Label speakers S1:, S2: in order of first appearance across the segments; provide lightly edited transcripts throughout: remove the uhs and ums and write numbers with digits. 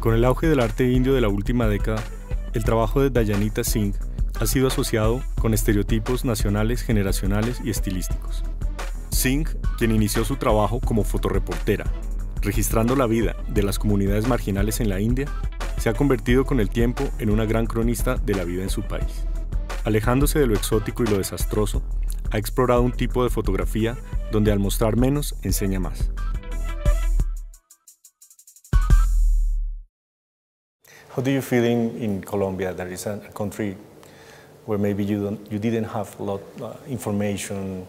S1: Con el auge del arte indio de la última década, el trabajo de Dayanita Singh ha sido asociado con estereotipos nacionales, generacionales y estilísticos. Singh, quien inició su trabajo como fotoreportera, registrando la vida de las comunidades marginales en la India, se ha convertido con el tiempo en una gran cronista de la vida en su país. Alejándose de lo exótico y lo desastroso, ha explorado un tipo de fotografía donde al mostrar menos enseña más.
S2: How do you feel in Colombia? That is a country where maybe you didn't have a lot information.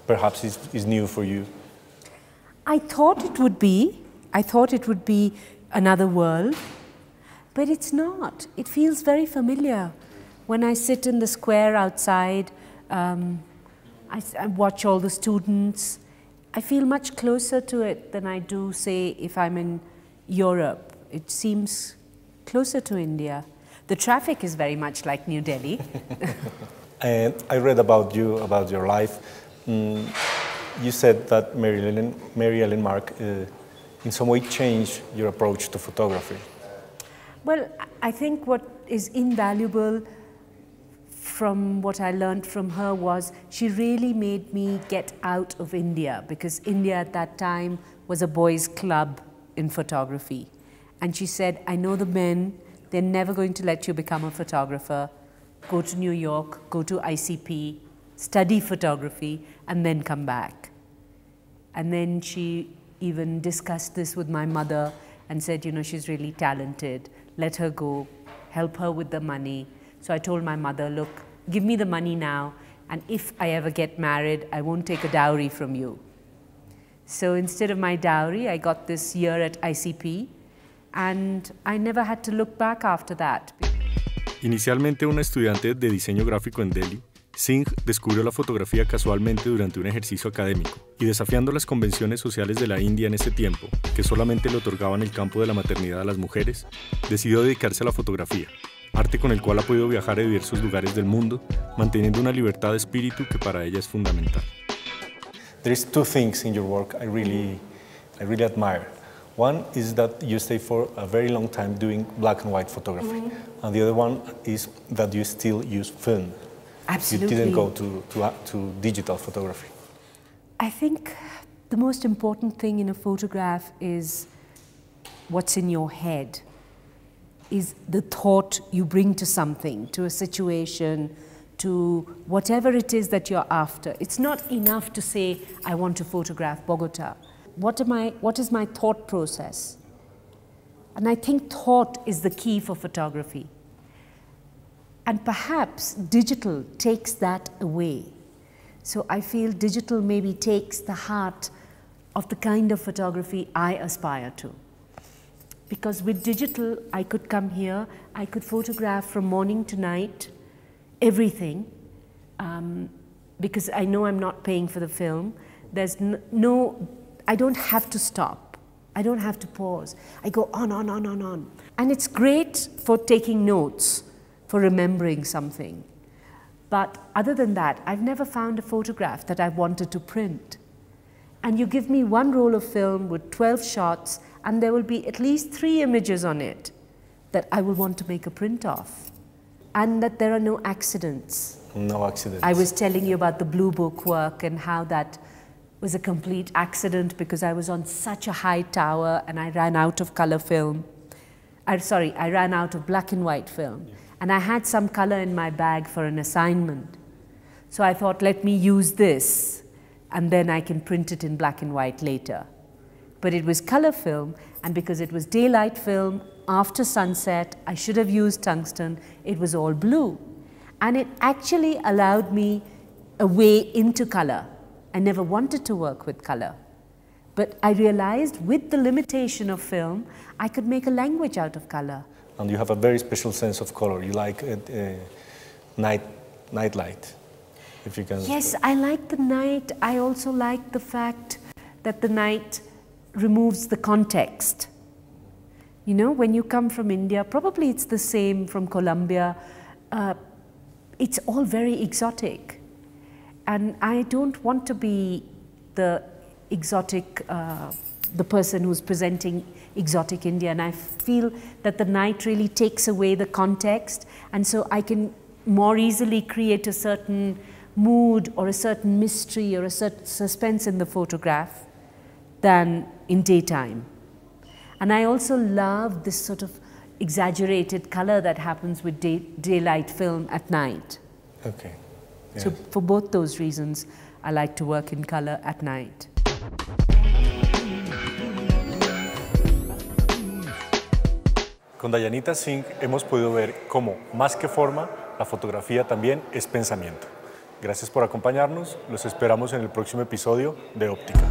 S2: Perhaps is new for you.
S3: I thought it would be. I thought it would be another world, but it's not. It feels very familiar. When I sit in the square outside, I watch all the students. I feel much closer to it than I do, say, if I'm in Europe. It seems closer to India. The traffic is very much like New Delhi.
S2: And I read about you, about your life. You said that Mary Ellen Mark in some way changed your approach to photography.
S3: Well, I think what is invaluable from what I learned from her was she really made me get out of India, because India at that time was a boys' club in photography. And she said, I know the men, they're never going to let you become a photographer. Go to New York, go to ICP, study photography, and then come back. And then she even discussed this with my mother and said, you know, she's really talented, let her go, help her with the money. So I told my mother, look, give me the money now, and if I ever get married, I won't take a dowry from you. So instead of my dowry, I got this year at ICP, and I never had to look back after that.
S1: Inicialmente una estudiante de diseño gráfico en Delhi, Singh descubrió la fotografía casualmente durante un ejercicio académico y desafiando las convenciones sociales de la India en ese tiempo, que solamente le otorgaban el campo de la maternidad a las mujeres, decidió dedicarse a la fotografía, arte con el cual ha podido viajar a diversos lugares del mundo, manteniendo una libertad de espíritu que para ella es fundamental.
S2: There's two things in your work I really admire. One is that you stay for a very long time doing black and white photography, and the other one is that you still use film.
S3: Absolutely.
S2: You didn't go to digital photography.
S3: I think the most important thing in a photograph is what's in your head, is the thought you bring to something, to a situation, to whatever it is that you're after. It's not enough to say, I want to photograph Bogota. What is my thought process? And I think thought is the key for photography. And perhaps digital takes that away. So I feel digital maybe takes the heart of the kind of photography I aspire to. Because with digital, I could come here, I could photograph from morning to night, everything, because I know I'm not paying for the film. There's I don't have to stop. I don't have to pause. I go on. And it's great for taking notes, for remembering something. But other than that, I've never found a photograph that I wanted to print. And you give me one roll of film with 12 shots, and there will be at least 3 images on it that I will want to make a print of. And that there are no accidents.
S2: No accidents.
S3: I was telling you about the Blue Book work and how that was a complete accident because I was on such a high tower and I ran out of color film. I ran out of black and white film. Yeah. And I had some color in my bag for an assignment. So I thought, let me use this, and then I can print it in black and white later. But it was color film, and because it was daylight film, after sunset, I should have used tungsten, it was all blue. And it actually allowed me a way into color. I never wanted to work with color. But I realized with the limitation of film, I could make a language out of color.
S2: And you have a very special sense of color. You like night light, if you can.
S3: Yes, I like the night. I also like the fact that the night removes the context. You know, when you come from India, probably it's the same from Colombia, it's all very exotic. And I don't want to be the exotic the person who's presenting exotic India, and I feel that the night really takes away the context, and so I can more easily create a certain mood or a certain mystery or a certain suspense in the photograph than in daytime. And I also love this sort of exaggerated color that happens with daylight film at night.
S2: Okay. Yes.
S3: So for both those reasons, I like to work in color at night.
S2: Con Dayanita Singh hemos podido ver cómo, más que forma, la fotografía también es pensamiento. Gracias por acompañarnos, los esperamos en el próximo episodio de Óptica.